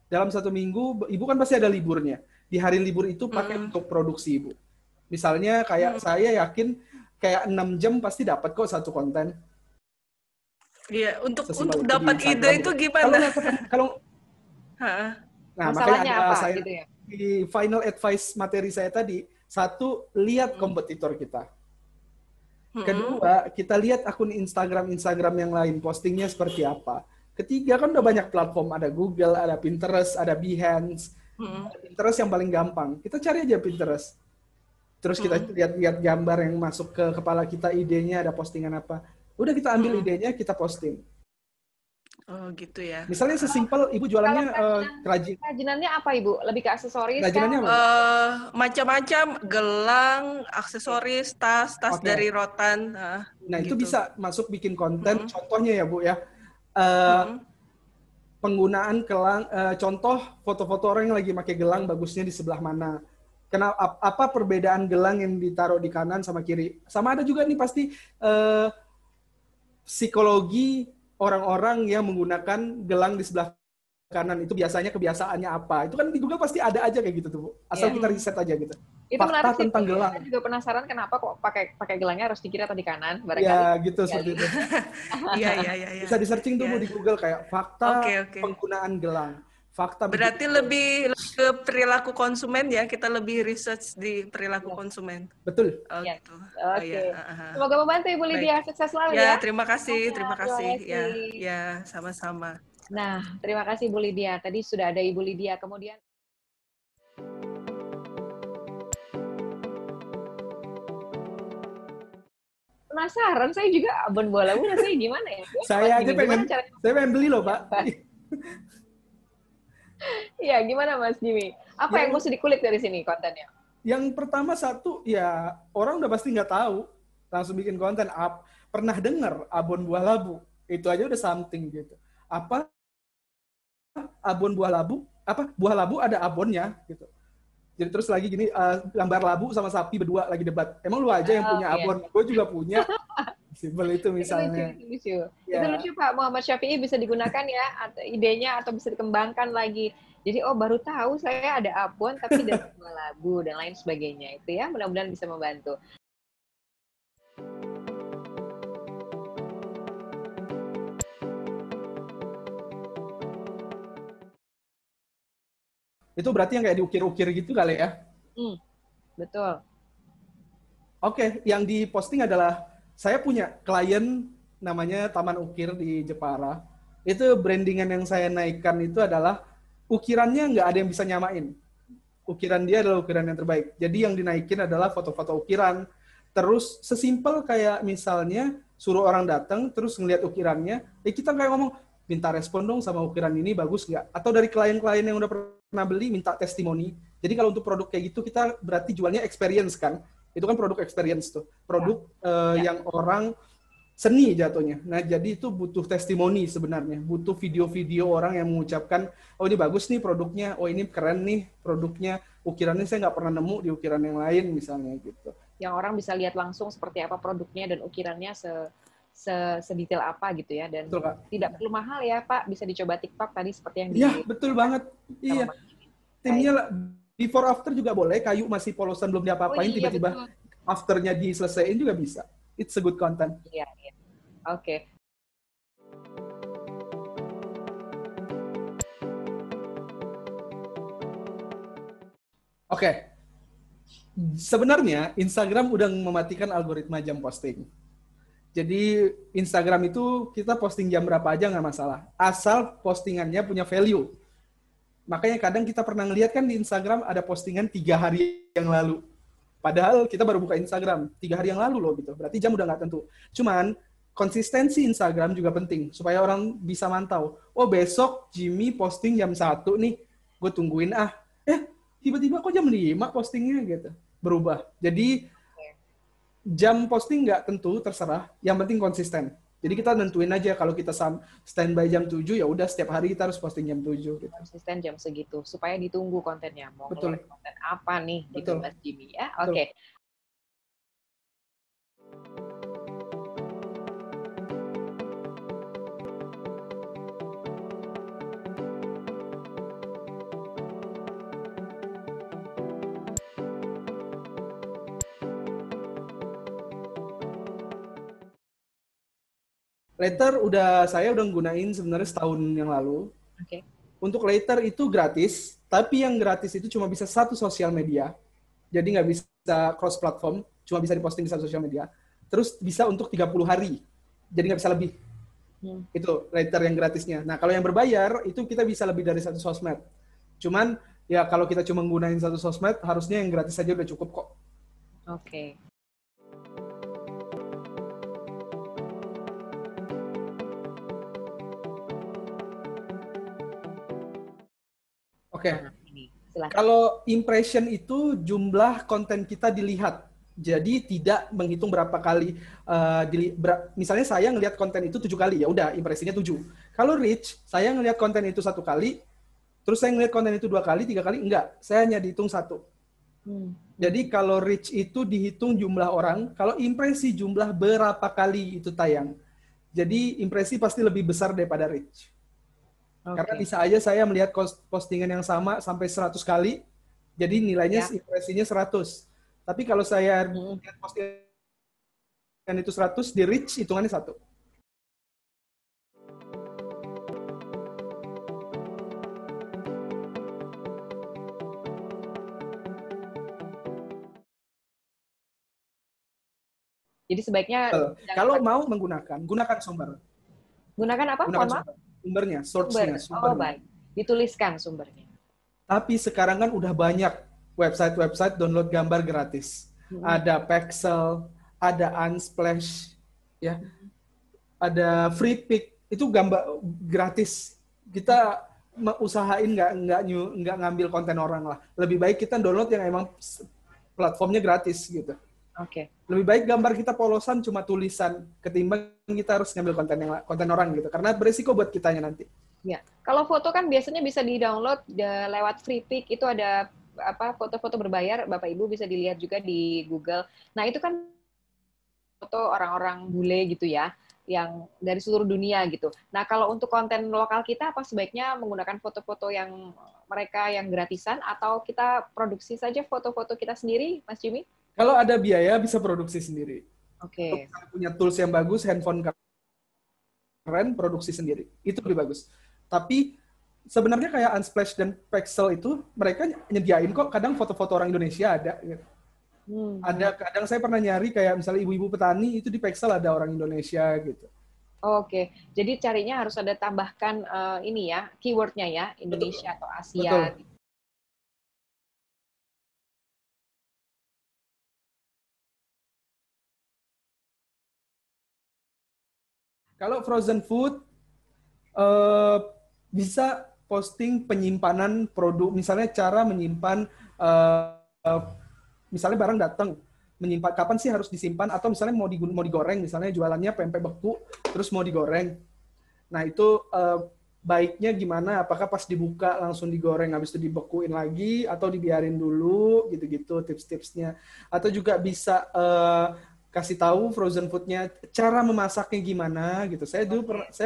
Dalam 1 minggu, ibu kan pasti ada liburnya. Di hari libur itu pakai untuk produksi, ibu. Misalnya kayak saya yakin kayak 6 jam pasti dapat kok 1 konten. Iya, untuk Sesimpel itu di dapat ide Instagram itu gitu. gimana? Nah, Masalahnya makanya apa saya gitu ya? di final advice materi saya tadi, 1, lihat kompetitor kita. Kedua, kita lihat akun Instagram yang lain, postingnya seperti apa. Ketiga, kan udah banyak platform, ada Google, ada Pinterest, ada Behance. Pinterest yang paling gampang. Kita cari aja Pinterest. Terus kita lihat gambar yang masuk ke kepala kita, idenya, ada postingan apa. Udah kita ambil idenya, kita posting. Oh gitu ya. Misalnya sesimpel ibu jualannya Kerajinannya apa ibu? Lebih ke aksesoris Kerajinannya kan? apa? Macam-macam, gelang, aksesoris, tas dari rotan. Nah itu gitu. bisa masuk bikin konten. Contohnya ya Bu ya, penggunaan gelang. Contoh foto-foto orang yang lagi pakai gelang bagusnya di sebelah mana. Apa perbedaan gelang yang ditaruh di kanan sama kiri? Sama ada juga nih pasti psikologi orang-orang yang menggunakan gelang di sebelah kanan itu biasanya kebiasaannya apa? Itu kan di Google pasti ada aja kayak gitu tuh, Bu. Asal kita riset aja gitu. Itu Fakta menarik sih. tentang gelang. Saya juga penasaran kenapa kok pakai gelangnya harus di kiri atau di kanan? Ya gitu seperti itu. Iya. Bisa di searching tuh Bu di Google kayak fakta Oke. penggunaan gelang. Fakta berarti lebih ke perilaku konsumen ya, kita lebih research di perilaku konsumen. Betul. Oh, gitu. Oke. Semoga membantu Ibu Lydia, sukses selalu ya. Terima kasih. Ya, sama-sama. Nah, terima kasih Bu Lydia. Tadi sudah ada Ibu Lydia, kemudian penasaran, saya juga abon bola rasanya gimana ya? Saya aja pengen beli loh, Pak. Iya, gimana Mas Jimmy? Apa yang mesti dikulik dari sini kontennya? Yang pertama satu, ya orang udah pasti nggak tahu, langsung bikin konten. Pernah dengar abon buah labu? Itu aja udah something gitu. Apa abon buah labu? Apa buah labu ada abonnya gitu. Jadi terus lagi gini, gambar labu sama sapi berdua lagi debat. Emang lu aja yang punya abon? Gue juga punya. Simpel itu misalnya. Itu lucu. Ya. Itu lucu Pak Muhammad Syafi'i, bisa digunakan ya idenya atau bisa dikembangkan lagi. Jadi baru tahu saya ada abon tapi dari buah labu dan lain sebagainya. Itu ya, mudah-mudahan bisa membantu. Itu berarti yang kayak diukir-ukir gitu kali ya? Betul. Oke, yang diposting adalah saya punya klien namanya Taman Ukir di Jepara. Itu brandingan yang saya naikkan itu adalah ukirannya nggak ada yang bisa nyamain. Ukiran dia adalah ukiran yang terbaik. Jadi yang dinaikin adalah foto-foto ukiran. Terus sesimpel kayak misalnya suruh orang datang terus ngelihat ukirannya, kita kayak ngomong, minta respon dong sama ukiran ini bagus nggak? Atau dari klien-klien yang udah pernah beli minta testimoni. Jadi kalau untuk produk kayak gitu kita berarti jualnya experience kan? Itu kan produk experience tuh. Produk yang orang seni jatuhnya. Nah, jadi itu butuh testimoni sebenarnya. Butuh video-video orang yang mengucapkan, oh ini bagus nih produknya, oh ini keren nih produknya, ukirannya saya nggak pernah nemu di ukiran yang lain misalnya gitu. Yang orang bisa lihat langsung seperti apa produknya dan ukirannya sedetail apa gitu ya. Dan betul, tidak perlu mahal ya Pak, bisa dicoba TikTok tadi seperti yang Iya, betul banget. Iya. Timnya before after juga boleh, kayu masih polosan belum diapa-apain, tiba-tiba afternya diselesaiin juga bisa. It's a good content. Iya. Oke. Oke. Sebenarnya Instagram udah mematikan algoritma jam posting. Jadi Instagram itu kita posting jam berapa aja nggak masalah. Asal postingannya punya value. Makanya kadang kita pernah ngeliat kan di Instagram ada postingan 3 hari yang lalu. Padahal kita baru buka Instagram 3 hari yang lalu loh gitu. Berarti jam udah nggak tentu. Cuman konsistensi Instagram juga penting supaya orang bisa mantau. Oh, besok Jimmy posting jam 1 nih, gue tungguin ah. Tiba-tiba kok jam 5 postingnya gitu. Berubah. Jadi jam posting nggak tentu, terserah. Yang penting konsisten. Jadi kita nentuin aja kalau kita standby jam 7, ya udah setiap hari kita harus posting jam 7 gitu. Konsisten jam segitu supaya ditunggu kontennya. Mau Betul. ngeluarin konten apa nih gitu Betul. Mas Jimmy ya. Betul. Oke. Later saya udah gunain sebenarnya setahun yang lalu. Oke. Untuk Later itu gratis, tapi yang gratis itu cuma bisa satu sosial media. Jadi nggak bisa cross platform, cuma bisa diposting di satu sosial media. Terus bisa untuk 30 hari. Jadi nggak bisa lebih. Itu Later yang gratisnya. Nah, kalau yang berbayar itu kita bisa lebih dari satu sosmed. Cuman ya kalau kita cuma gunain satu sosmed, harusnya yang gratis saja udah cukup kok. Oke. Oke. Nah, ini silakan. Kalau impression itu jumlah konten kita dilihat. Jadi tidak menghitung berapa kali. Misalnya saya ngelihat konten itu 7 kali, ya udah impresinya 7. Kalau reach, saya ngelihat konten itu 1 kali, terus saya ngelihat konten itu 2 kali, 3 kali, enggak. Saya hanya dihitung 1. Jadi kalau reach itu dihitung jumlah orang, kalau impresi jumlah berapa kali itu tayang. Jadi impresi pasti lebih besar daripada reach. Karena bisa aja saya melihat postingan yang sama sampai 100 kali, jadi nilainya impresinya 100. Tapi kalau saya lihat postingan itu 100, di reach hitungannya 1. Jadi sebaiknya kalau mau gunakan sumber. Gunakan apa? Gunakan sumbernya, source-nya. Oh, baik. Dituliskan sumbernya. Tapi sekarang kan udah banyak website download gambar gratis. Ada Pexel, ada Unsplash, ya. Ada FreePic, itu gambar gratis. Kita usahain nggak ngambil konten orang lah. Lebih baik kita download yang emang platformnya gratis gitu. Oke. Lebih baik gambar kita polosan cuma tulisan ketimbang kita harus ngambil konten orang gitu. Karena beresiko buat kitanya nanti. Ya, kalau foto kan biasanya bisa di-download lewat FreePic, itu ada foto-foto berbayar, Bapak Ibu bisa dilihat juga di Google. Nah, itu kan foto orang-orang bule gitu ya, yang dari seluruh dunia gitu. Nah, kalau untuk konten lokal kita apa sebaiknya menggunakan foto-foto yang mereka yang gratisan atau kita produksi saja foto-foto kita sendiri, Mas Jimmy? Kalau ada biaya bisa produksi sendiri. Oke. Punya tools yang bagus, handphone keren, produksi sendiri. Itu lebih bagus. Tapi sebenarnya kayak Unsplash dan Pexel itu mereka nyediain kok kadang foto-foto orang Indonesia ada. Gitu. Ada kadang saya pernah nyari kayak misalnya ibu-ibu petani itu di Pexel ada orang Indonesia gitu. Oke, jadi carinya harus ada tambahkan ini ya keywordnya ya Indonesia atau Asia. Betul. Kalau frozen food bisa posting penyimpanan produk, misalnya cara menyimpan, misalnya barang datang, menyimpan kapan sih harus disimpan, atau misalnya mau digoreng, misalnya jualannya pempek beku, terus mau digoreng. Nah itu baiknya gimana? Apakah pas dibuka langsung digoreng, habis itu dibekuin lagi, atau dibiarin dulu, gitu-gitu tips-tipsnya. Atau juga bisa kasih tahu frozen food-nya, cara memasaknya gimana gitu. Saya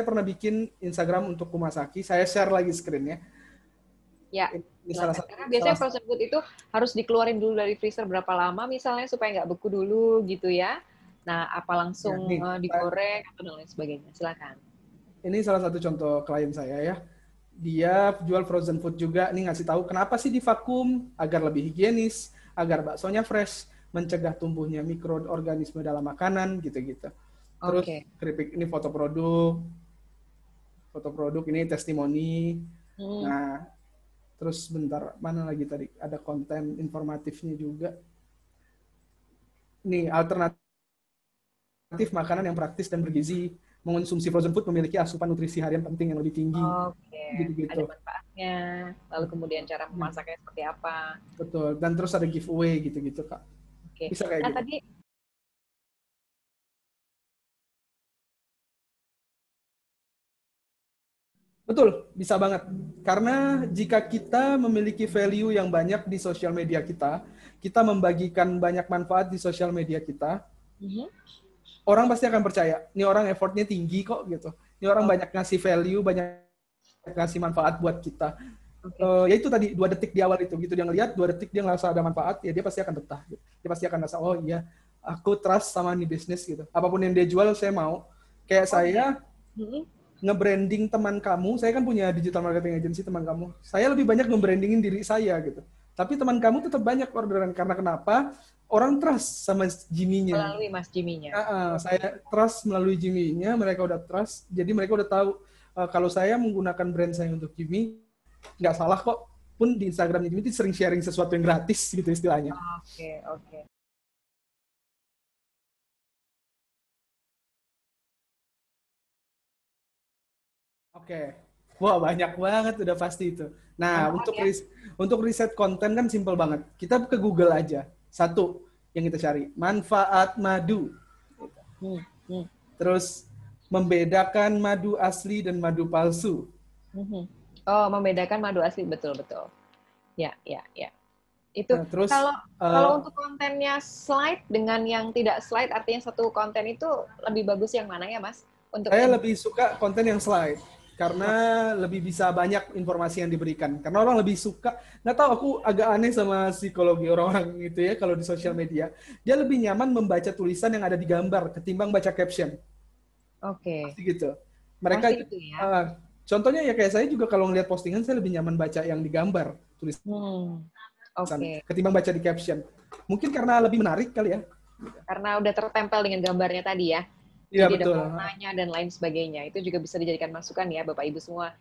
pernah bikin Instagram untuk kumasaki, saya share lagi screen-nya. Ya, karena biasanya frozen food itu harus dikeluarin dulu dari freezer berapa lama misalnya supaya nggak beku dulu gitu ya. Nah, apa langsung digoreng atau dan lain sebagainya. Silakan. Ini salah satu contoh klien saya ya. Dia jual frozen food juga, nih ngasih tahu kenapa sih divakum agar lebih higienis, agar baksonya fresh, mencegah tumbuhnya mikroorganisme dalam makanan, gitu-gitu. Terus keripik, ini foto produk ini testimoni. Nah, terus bentar, mana lagi tadi? Ada konten informatifnya juga. Nih, alternatif alternatif makanan yang praktis dan bergizi. Mengonsumsi frozen food memiliki asupan nutrisi harian penting yang lebih tinggi. Oke, Gitu-gitu. ada manfaatnya. Lalu kemudian cara memasaknya seperti apa? Betul. Dan terus ada giveaway gitu-gitu, Kak. Oke. Bisa kayak Nah, gitu. tadi Betul, bisa banget. Karena jika kita memiliki value yang banyak di sosial media kita membagikan banyak manfaat di sosial media kita, orang pasti akan percaya. Ini orang effortnya tinggi kok gitu. Ini orang banyak ngasih value, banyak ngasih manfaat buat kita. Ya itu tadi 2 detik di awal itu gitu, dia ngelihat 2 detik dia ngerasa ada manfaat, ya dia pasti akan betah gitu. Dia pasti akan rasa, oh iya aku trust sama nih bisnis gitu, apapun yang dia jual saya mau. Kayak saya nge-branding teman kamu, saya kan punya digital marketing agency teman kamu, saya lebih banyak nge-brandingin diri saya gitu, tapi teman kamu tetap banyak orderan. Karena kenapa? Orang trust sama Jimmy-nya. melalui Mas Jimmy-nya. Saya trust melalui Jimmy-nya, mereka udah trust, jadi mereka udah tahu kalau saya menggunakan brand saya untuk Jimmy, nggak salah kok. Pun di Instagramnya Jimmy itu sering sharing sesuatu yang gratis gitu istilahnya. Oke. Oke. Wah, banyak banget udah pasti itu. Nah, untuk riset konten kan simple banget. Kita ke Google aja. Satu yang kita cari, manfaat madu. Terus membedakan madu asli dan madu palsu. Oh, membedakan madu asli, betul. Ya. Itu Nah, terus kalau untuk kontennya slide dengan yang tidak slide, artinya satu konten itu lebih bagus yang mana ya, Mas? Saya lebih suka konten yang slide karena lebih bisa banyak informasi yang diberikan. Karena orang lebih suka, nggak tahu, aku agak aneh sama psikologi orang-orang gitu ya, kalau di sosial media. Dia lebih nyaman membaca tulisan yang ada di gambar ketimbang baca caption. Oke. Pasti gitu. Mereka Pasti itu ya. Contohnya ya kayak saya juga kalau ngelihat postingan, saya lebih nyaman baca yang di gambar tulisan ketimbang baca di caption. Mungkin karena lebih menarik kali ya. Karena udah tertempel dengan gambarnya tadi ya. Iya, Jadi betul. ada warnanya dan lain sebagainya. Itu juga bisa dijadikan masukan ya, Bapak Ibu semua.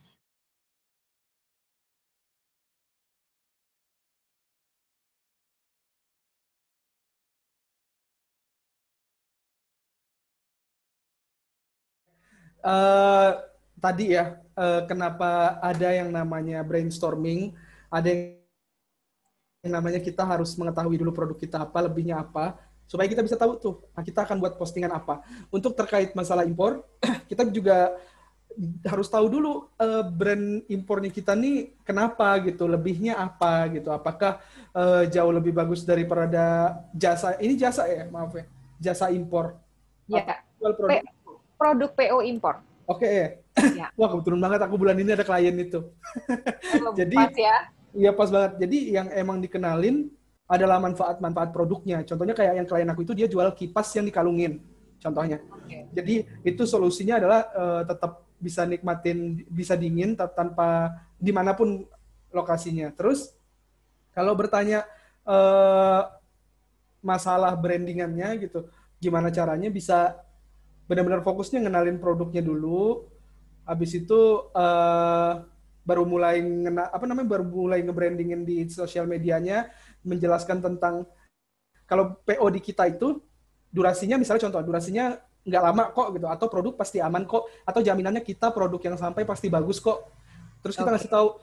Tadi ya, kenapa ada yang namanya brainstorming, ada yang namanya kita harus mengetahui dulu produk kita apa, lebihnya apa, supaya kita bisa tahu tuh, kita akan buat postingan apa. Untuk terkait masalah impor, kita juga harus tahu dulu brand impornya kita nih kenapa gitu, lebihnya apa gitu, apakah jauh lebih bagus daripada jasa, ini jasa ya, maaf ya, jasa impor. Ya, produk PO impor. Oke, ya. Wah, kebetulan banget aku bulan ini ada klien itu. Jadi, pas ya? Iya, pas banget. Jadi yang emang dikenalin adalah manfaat-manfaat produknya. Contohnya kayak yang klien aku itu, dia jual kipas yang dikalungin, contohnya. Jadi itu solusinya adalah tetap bisa nikmatin, bisa dingin tanpa dimanapun lokasinya. Terus kalau bertanya masalah brandingannya gitu, gimana caranya bisa benar-benar fokusnya ngenalin produknya dulu, habis itu baru mulai nge-brandingin di sosial medianya, menjelaskan tentang kalau PO di kita itu durasinya, misalnya contoh, durasinya nggak lama kok gitu, atau produk pasti aman kok, atau jaminannya kita produk yang sampai pasti bagus kok. Terus kita ngasih tahu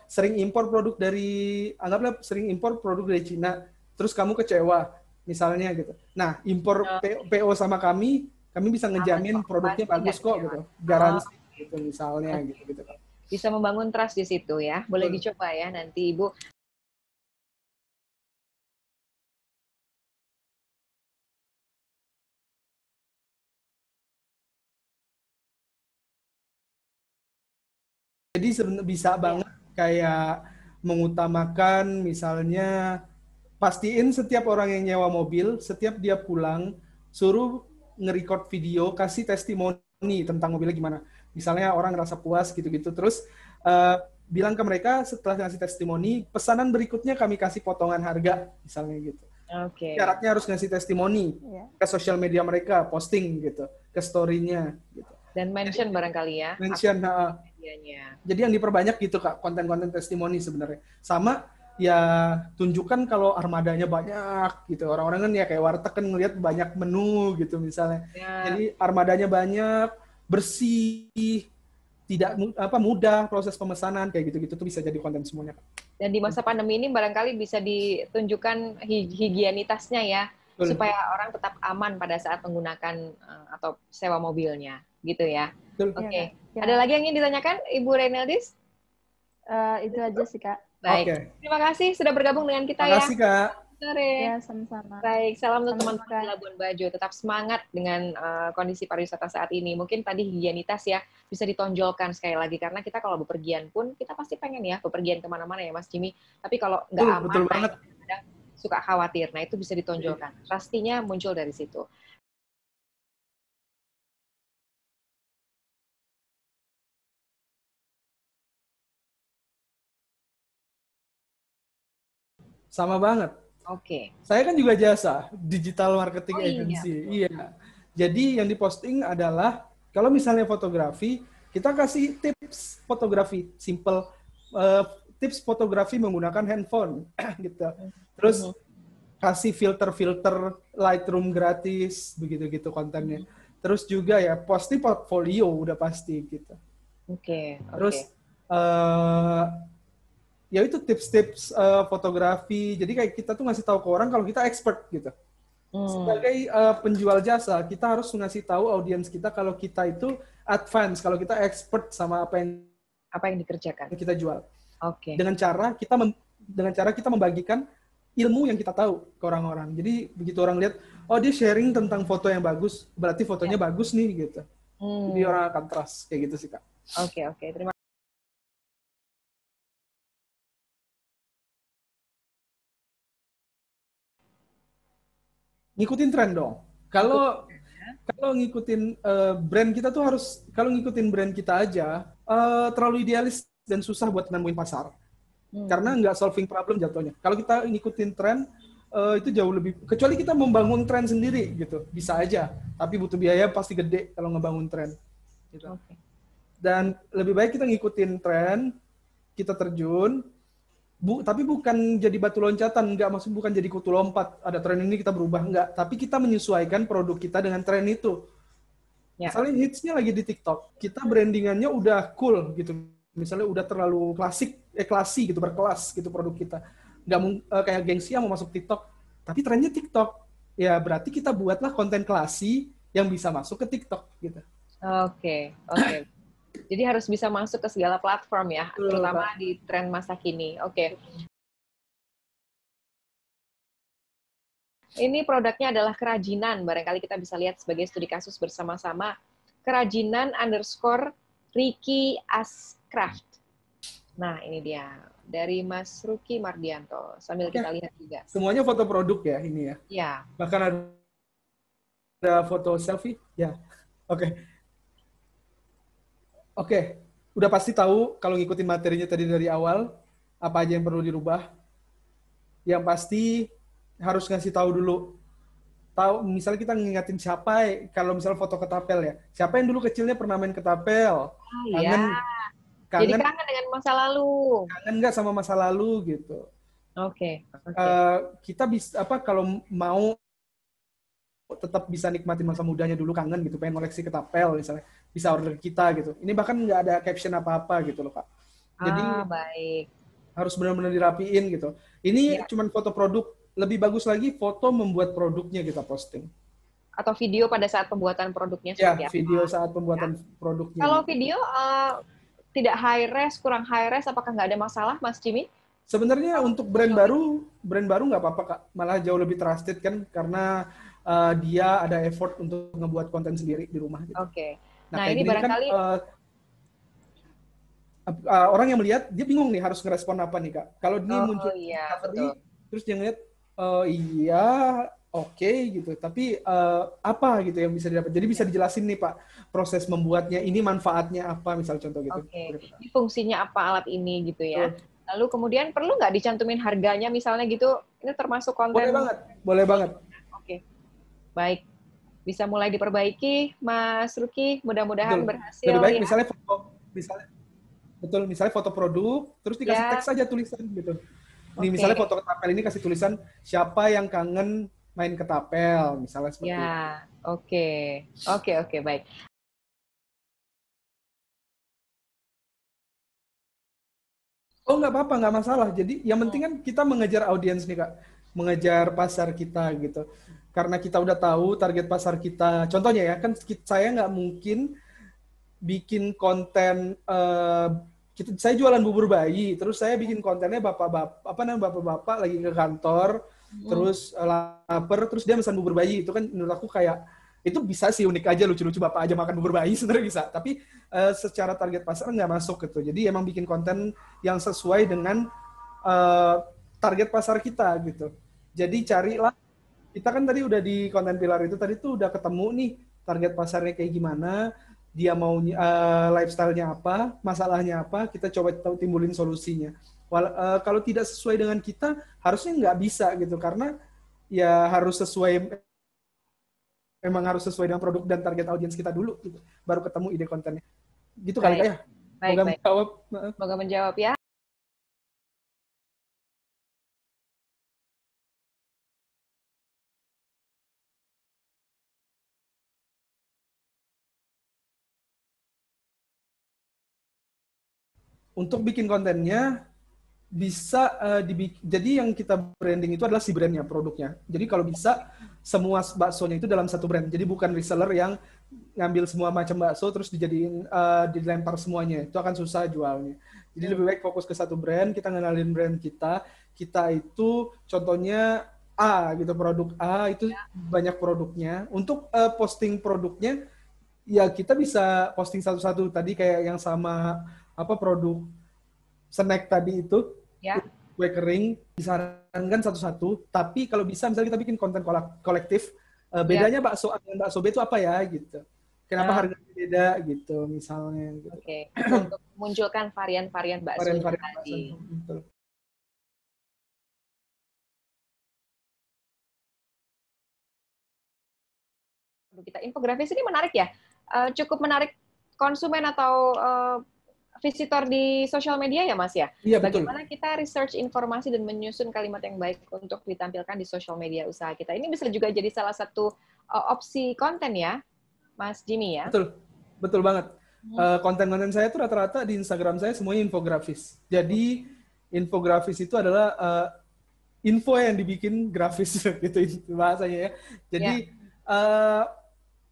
anggaplah sering impor produk dari Cina, terus kamu kecewa misalnya gitu. Nah, impor PO sama kami bisa ngejamin produknya bagus kok gitu, garansi gitu misalnya gitu. Bisa membangun trust di situ ya. Boleh dicoba ya nanti Ibu. Jadi sebenarnya bisa banget kayak mengutamakan, misalnya pastiin setiap orang yang nyewa mobil, setiap dia pulang, suruh nge-record video, kasih testimoni tentang mobilnya gimana. Misalnya orang ngerasa puas gitu-gitu, terus bilang ke mereka setelah ngasih testimoni, pesanan berikutnya kami kasih potongan harga, misalnya gitu. Syaratnya harus ngasih testimoni ke sosial media mereka, posting gitu, ke story-nya gitu. Dan mention barangkali ya. Mention, jadi yang diperbanyak gitu Kak, konten-konten testimoni sebenarnya. Sama ya tunjukkan kalau armadanya banyak gitu. Orang-orang kan ya kayak warteg kan ngelihat banyak menu gitu misalnya. Ya. Jadi armadanya banyak, bersih, tidak mudah proses pemesanan kayak gitu-gitu tuh bisa jadi konten semuanya. Dan di masa pandemi ini barangkali bisa ditunjukkan higienitasnya ya, Betul. supaya orang tetap aman pada saat menggunakan atau sewa mobilnya, gitu ya. Betul. Oke. Ya. Ada lagi yang ingin ditanyakan, Ibu Reynaldis? Itu aja sih, Kak. Baik. Oke. Terima kasih sudah bergabung dengan kita Terima kasih, Kak. Sore. Ya, sama-sama. Baik, salam untuk Sama-sama, teman-teman di Labuan Bajo. Tetap semangat dengan kondisi pariwisata saat ini. Mungkin tadi higienitas ya bisa ditonjolkan sekali lagi. Karena kita kalau bepergian pun, kita pasti pengen ya bepergian kemana-mana ya Mas Jimmy. Tapi kalau nggak aman, Betul banget. kadang suka khawatir. Nah itu bisa ditonjolkan. Trustinya muncul dari situ. Sama banget. Oke. Saya kan juga jasa digital marketing Oh, iya, agency. betul. Iya. Jadi yang diposting adalah kalau misalnya fotografi, kita kasih tips fotografi, simple tips fotografi menggunakan handphone gitu. Terus kasih filter-filter Lightroom gratis, begitu-gitu kontennya. Terus juga ya posting portfolio udah pasti gitu. Oke. Terus ya itu tips-tips fotografi. Jadi kayak kita tuh ngasih tahu ke orang kalau kita expert gitu. Sebagai penjual jasa, kita harus ngasih tahu audiens kita kalau kita itu advance, kalau kita expert sama apa yang dikerjakan, kita jual. Oke. Dengan cara kita membagikan ilmu yang kita tahu ke orang-orang. Jadi begitu orang lihat, oh dia sharing tentang foto yang bagus, berarti fotonya bagus nih gitu. Jadi orang akan trust kayak gitu sih, Kak. Oke. Terima kasih. Ngikutin tren dong. Kalau ngikutin brand kita tuh harus, kalau ngikutin brand kita aja terlalu idealis dan susah buat nemuin pasar. Karena nggak solving problem jatuhnya. Kalau kita ngikutin tren itu jauh lebih, kecuali kita membangun tren sendiri gitu, bisa aja. Tapi butuh biaya pasti gede kalau ngebangun tren. Gitu. Okay. Dan lebih baik kita ngikutin tren, kita terjun. Tapi bukan jadi batu loncatan, bukan jadi kutu lompat. Ada tren ini kita berubah, enggak. Tapi kita menyesuaikan produk kita dengan tren itu. Ya. Misalnya hitsnya lagi di TikTok, kita brandingannya udah cool gitu. Misalnya udah terlalu klasi gitu, berkelas gitu produk kita. Nggak kayak gengsi yang mau masuk TikTok, tapi trennya TikTok. Ya berarti kita buatlah konten klasi yang bisa masuk ke TikTok gitu. Oke. Jadi harus bisa masuk ke segala platform ya, terutama di tren masa kini. Oke. Ini produknya adalah kerajinan. Barangkali kita bisa lihat sebagai studi kasus bersama-sama. Kerajinan _Ricky Ascraft. Nah, ini dia. Dari Mas Ruki Mardianto. Sambil kita lihat juga. Semuanya foto produk ya ini ya? Ya. Bahkan ada foto selfie? Ya. Oke, udah pasti tahu kalau ngikutin materinya tadi dari awal, apa aja yang perlu dirubah. Yang pasti harus ngasih tahu dulu. Misalnya kita ngingatin siapa, kalau misalnya foto ketapel ya, siapa yang dulu kecilnya pernah main ketapel? Kangen. Jadi kangen dengan masa lalu. Kangen nggak sama masa lalu gitu. Oke. Kita bisa kalau mau tetap bisa nikmatin masa mudanya dulu, kangen gitu, pengen koleksi ketapel misalnya, bisa order kita gitu. Ini bahkan nggak ada caption apa-apa gitu loh, Kak. Jadi baik. Harus benar-benar dirapiin gitu. Ini cuman foto produk, lebih bagus lagi foto membuat produknya kita posting. Atau video pada saat pembuatan produknya. Ya, video saat pembuatan produknya. Kalau video tidak high res, kurang high res, apakah nggak ada masalah, Mas Jimmy? Sebenarnya untuk brand baru nggak apa-apa, Kak. Malah jauh lebih trusted kan, karena dia ada effort untuk ngebuat konten sendiri di rumah. Gitu. Oke. Nah ini barangkali kan, orang yang melihat dia bingung nih harus ngerespon apa nih, Kak. Kalau ini muncul betul. Terus dia ngeliat oke gitu. Tapi apa gitu yang bisa didapat? Jadi bisa dijelasin nih, Pak, proses membuatnya ini manfaatnya apa, misal contoh gitu. Oke. Ini fungsinya apa alat ini gitu ya. Lalu kemudian perlu nggak dicantumin harganya misalnya gitu? Ini termasuk konten. Boleh banget. Oke. Baik, bisa mulai diperbaiki, Mas Ruki. Mudah-mudahan berhasil. Lebih baik misalnya foto produk, terus dikasih teks aja tulisan gitu. Ini misalnya foto ketapel ini kasih tulisan siapa yang kangen main ketapel, misalnya seperti itu. Ya, oke, baik. Oh, nggak apa-apa, nggak masalah. Jadi yang penting kan kita mengejar audiens nih, Kak. Mengejar pasar kita gitu. Karena kita udah tahu target pasar kita. Contohnya ya, kan saya nggak mungkin bikin konten, saya jualan bubur bayi, terus saya bikin kontennya bapak-bapak lagi ke kantor, terus lapar, terus dia pesan bubur bayi. Itu kan menurut aku kayak, itu bisa sih unik aja, lucu-lucu bapak aja makan bubur bayi sebenarnya bisa. Tapi secara target pasar nggak masuk gitu. Jadi emang bikin konten yang sesuai dengan target pasar kita gitu. Jadi carilah, kita kan tadi udah di konten pilar itu tadi tuh udah ketemu nih target pasarnya kayak gimana, dia mau lifestyle-nya apa, masalahnya apa, kita coba timbulin solusinya. Kalau tidak sesuai dengan kita, harusnya nggak bisa gitu, karena ya harus sesuai, memang harus sesuai dengan produk dan target audiens kita dulu gitu, baru ketemu ide kontennya. Gitu kali Kak ya. Baik. Menjawab. Semoga menjawab ya. Untuk bikin kontennya bisa jadi yang kita branding itu adalah si brandnya, produknya. Jadi kalau bisa semua baksonya itu dalam satu brand. Jadi bukan reseller yang ngambil semua macam bakso terus dijadiin dilempar semuanya. Itu akan susah jualnya. Jadi lebih baik fokus ke satu brand, kita ngenalin brand kita. Kita itu contohnya A gitu, produk A itu banyak produknya. Untuk posting produknya ya kita bisa posting satu-satu tadi kayak yang sama produk snack tadi itu, Ya. kue kering, disarankan satu-satu. Tapi kalau bisa misalnya kita bikin konten kolektif, bedanya bakso A dengan bakso B itu apa ya gitu. Kenapa harganya beda gitu misalnya. Gitu. Oke, untuk memunculkan varian-varian bakso tadi. Betul. Kita infografis ini menarik ya, cukup menarik konsumen atau visitor di sosial media ya Mas ya? Iya, betul. Bagaimana kita research informasi dan menyusun kalimat yang baik untuk ditampilkan di sosial media usaha kita. Ini bisa juga jadi salah satu opsi konten ya, Mas Jimmy ya? Betul banget. Konten-konten saya tuh rata-rata di Instagram saya semuanya infografis. Jadi infografis itu adalah info yang dibikin grafis gitu bahasanya ya. Jadi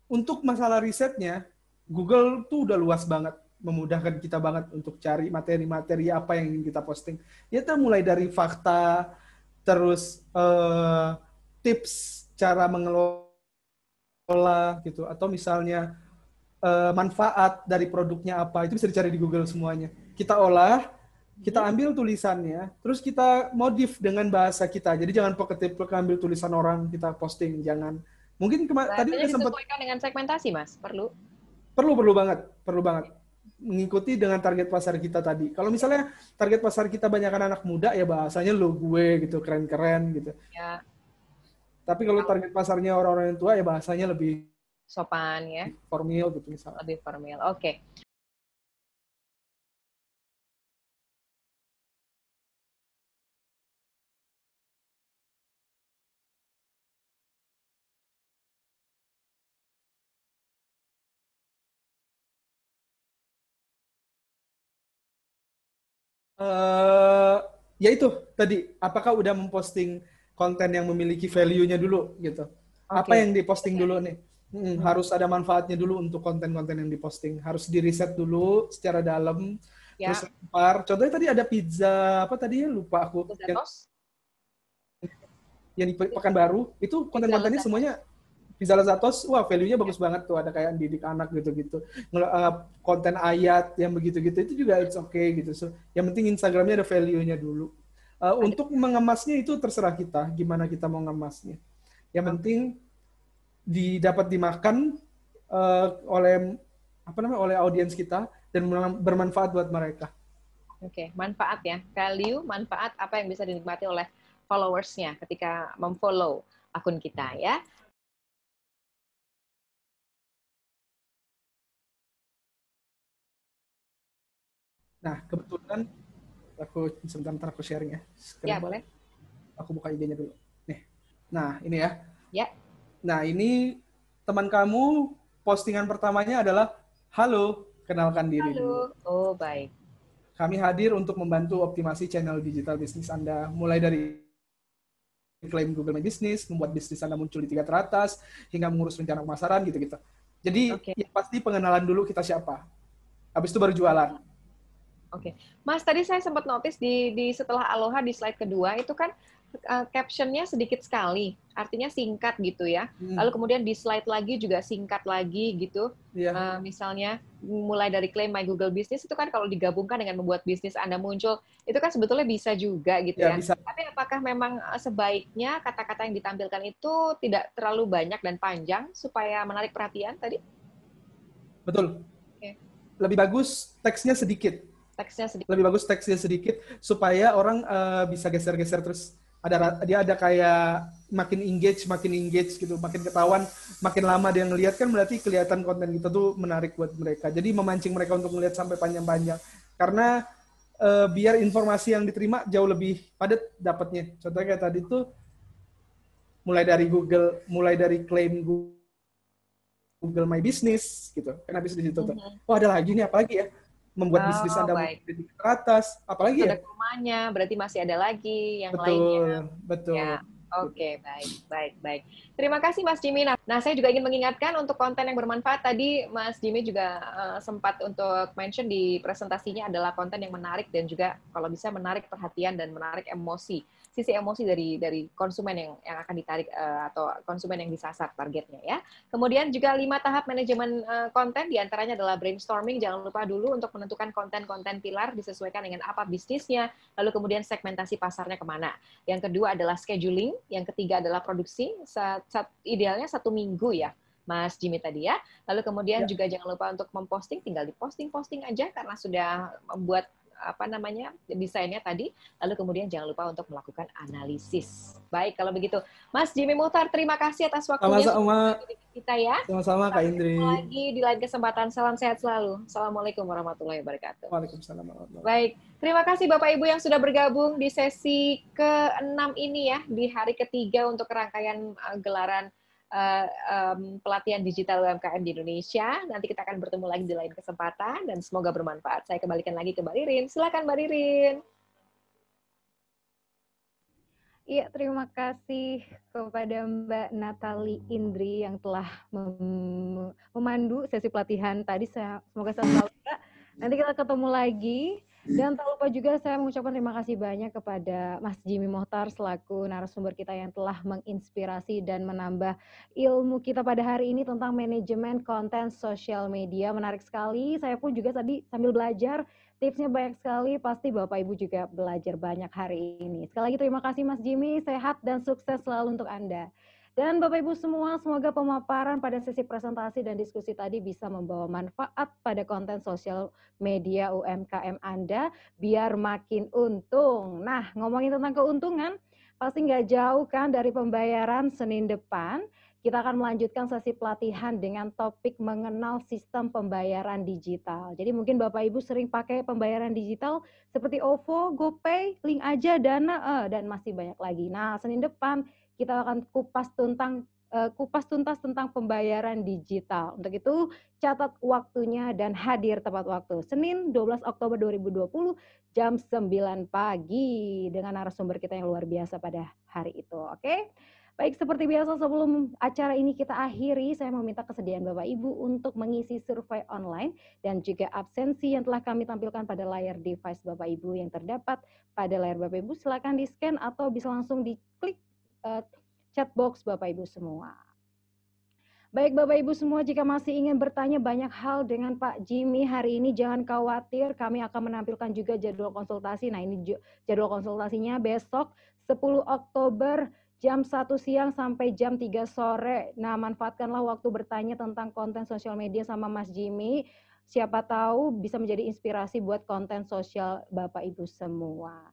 untuk masalah risetnya, Google tuh udah luas banget, memudahkan kita banget untuk cari materi-materi apa yang ingin kita posting. Ya itu mulai dari fakta, terus tips cara mengelola gitu, atau misalnya manfaat dari produknya apa, itu bisa dicari di Google semuanya. Kita olah, kita ambil tulisannya, terus kita modif dengan bahasa kita. Jadi jangan pocket-tipe ambil tulisan orang kita posting, jangan. Mungkin tadi udah sempat disesuaikan dengan segmentasi, Mas. Perlu banget mengikuti dengan target pasar kita tadi. Kalau misalnya target pasar kita banyakkan anak muda, ya bahasanya lo gue gitu, keren-keren gitu. Ya. Tapi kalau target pasarnya orang-orang yang tua, ya bahasanya lebih sopan ya. Formal gitu misalnya. Lebih formal. Oke. Ya itu tadi, apakah udah memposting konten yang memiliki value-nya dulu gitu. Apa yang diposting dulu nih? Harus ada manfaatnya dulu untuk konten-konten yang diposting. Harus diriset dulu secara dalam. Ya. Terus lempar. Contohnya tadi ada pizza, apa tadi ya? Lupa aku. Yang di Pekanbaru, itu konten-kontennya semuanya Pizza Lazatos, wah value-nya bagus banget tuh, ada kayak didik anak gitu-gitu. Konten ayat yang begitu-gitu itu juga it's okay gitu. So, yang penting Instagramnya ada value-nya dulu. Untuk mengemasnya itu terserah kita, gimana kita mau ngemasnya. Yang penting dapat dimakan oleh oleh audiens kita dan bermanfaat buat mereka. Oke, manfaat ya, value, manfaat apa yang bisa dinikmati oleh followers-nya ketika memfollow akun kita ya. Nah, kebetulan Aku sebentar ntar aku sharing ya. Ya, boleh. Aku buka IG-nya dulu. Nih. Nah, ini ya. Ya. Nah, ini teman kamu postingan pertamanya adalah, "Halo, kenalkan diri dulu. Halo. Oh, baik. Kami hadir untuk membantu optimasi channel digital bisnis Anda, mulai dari klaim Google My Business, membuat bisnis Anda muncul di 3 teratas, hingga mengurus rencana pemasaran gitu-gitu." Jadi, Oke. yang pasti pengenalan dulu kita siapa. Habis itu baru jualan. Oke. Mas, tadi saya sempat notice di setelah Aloha di slide kedua itu kan caption-nya sedikit sekali, artinya singkat gitu ya. Lalu kemudian di slide lagi juga singkat lagi gitu. Iya. Misalnya mulai dari claim My Google Business itu kan kalau digabungkan dengan membuat bisnis Anda muncul, itu kan sebetulnya bisa juga gitu Ya, ya. bisa. Tapi apakah memang sebaiknya kata-kata yang ditampilkan itu tidak terlalu banyak dan panjang supaya menarik perhatian tadi? Betul. Oke. Lebih bagus teksnya sedikit. Teksnya sedikit. Lebih bagus teksnya sedikit supaya orang bisa geser-geser terus. Dia ada kayak makin engage gitu, makin ketahuan, makin lama dia ngelihat kan berarti kelihatan konten kita tuh menarik buat mereka. Jadi memancing mereka untuk melihat sampai panjang-panjang. Karena biar informasi yang diterima jauh lebih padat dapatnya. Contohnya kayak tadi tuh mulai dari klaim Google My Business gitu. Kan habis di situ tuh. Oh, ada lagi nih, apalagi ya? Membuat bisnis Anda di atas, apalagi ya? Ada rumahnya, berarti masih ada lagi yang betul, lainnya. Betul. Ya, oke, baik. Terima kasih Mas Jimmy. Nah, saya juga ingin mengingatkan untuk konten yang bermanfaat. Tadi Mas Jimmy juga sempat untuk mention di presentasinya adalah konten yang menarik dan juga kalau bisa menarik perhatian dan menarik emosi. Sisi emosi dari konsumen yang akan ditarik atau konsumen yang disasar targetnya ya. Kemudian juga 5 tahap manajemen konten, diantaranya adalah brainstorming, jangan lupa dulu untuk menentukan konten-konten pilar disesuaikan dengan apa bisnisnya, lalu kemudian segmentasi pasarnya kemana. Yang kedua adalah scheduling, yang ketiga adalah produksi, idealnya 1 minggu ya, Mas Jimmy tadi ya. Lalu kemudian juga jangan lupa untuk memposting, tinggal diposting aja karena sudah membuat desainnya tadi. Lalu kemudian jangan lupa untuk melakukan analisis. Baik, kalau begitu. Mas Jimmy Muhtar, terima kasih atas waktunya. Sama-sama. Kita ya. Sama-sama Kak Indri. Sampai lagi di lain kesempatan. Salam sehat selalu. Assalamualaikum warahmatullahi wabarakatuh. Waalaikumsalam warahmatullahi wabarakatuh. Baik, terima kasih Bapak Ibu yang sudah bergabung di sesi ke-6 ini ya, di hari ketiga untuk rangkaian gelaran pelatihan digital UMKM di Indonesia. Nanti kita akan bertemu lagi di lain kesempatan dan semoga bermanfaat. Saya kembalikan lagi ke Mbak Ririn. Silakan Mbak Ririn. Iya, terima kasih kepada Mbak Natali Indri yang telah memandu sesi pelatihan tadi. Semoga sehat selalu, Mbak. Nanti kita ketemu lagi. Dan tak lupa juga saya mengucapkan terima kasih banyak kepada Mas Jimmy Muhtar selaku narasumber kita yang telah menginspirasi dan menambah ilmu kita pada hari ini tentang manajemen konten sosial media. Menarik sekali. Saya pun juga tadi sambil belajar. Tipsnya banyak sekali, pasti Bapak Ibu juga belajar banyak hari ini. Sekali lagi terima kasih Mas Jimmy, sehat dan sukses selalu untuk Anda. Dan Bapak Ibu semua, semoga pemaparan pada sesi presentasi dan diskusi tadi bisa membawa manfaat pada konten sosial media UMKM Anda, biar makin untung. Nah, ngomongin tentang keuntungan, pasti nggak jauh kan dari pembayaran Senin depan. Kita akan melanjutkan sesi pelatihan dengan topik mengenal sistem pembayaran digital. Jadi mungkin Bapak Ibu sering pakai pembayaran digital seperti OVO, GoPay, Link Aja, Dana, dan masih banyak lagi. Nah, Senin depan kita akan kupas tuntas tentang pembayaran digital. Untuk itu, catat waktunya dan hadir tepat waktu. Senin 12 Oktober 2020 jam 9 pagi dengan narasumber kita yang luar biasa pada hari itu. Oke? Baik, seperti biasa sebelum acara ini kita akhiri, saya meminta kesediaan Bapak Ibu untuk mengisi survei online dan juga absensi yang telah kami tampilkan pada layar device Bapak Ibu yang terdapat pada layar Bapak Ibu. Silakan di-scan atau bisa langsung diklik chat box Bapak Ibu semua. Baik Bapak Ibu semua, jika masih ingin bertanya banyak hal dengan Pak Jimmy hari ini, jangan khawatir, kami akan menampilkan juga jadwal konsultasi. Nah, ini jadwal konsultasinya besok 10 Oktober jam 1 siang sampai jam 3 sore. Nah, manfaatkanlah waktu bertanya tentang konten sosial media sama Mas Jimmy. Siapa tahu bisa menjadi inspirasi buat konten sosial Bapak Ibu semua.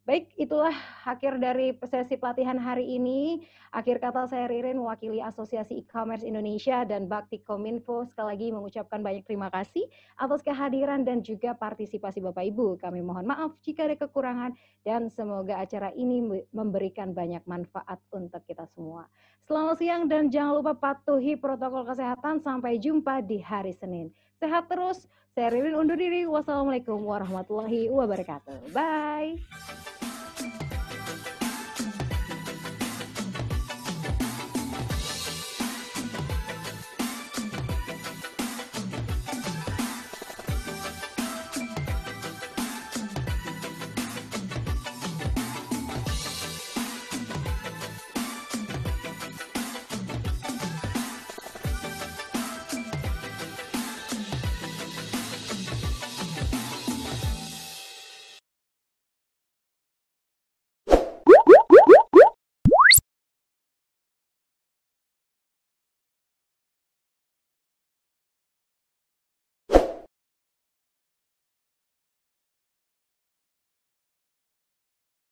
Baik, itulah akhir dari sesi pelatihan hari ini. Akhir kata saya Ririn, mewakili Asosiasi E-Commerce Indonesia dan Bakti Kominfo. Sekali lagi mengucapkan banyak terima kasih atas kehadiran dan juga partisipasi Bapak Ibu. Kami mohon maaf jika ada kekurangan dan semoga acara ini memberikan banyak manfaat untuk kita semua. Selamat siang dan jangan lupa patuhi protokol kesehatan. Sampai jumpa di hari Senin. Sehat terus. Saya Ririn undur diri. Wassalamualaikum warahmatullahi wabarakatuh. Bye.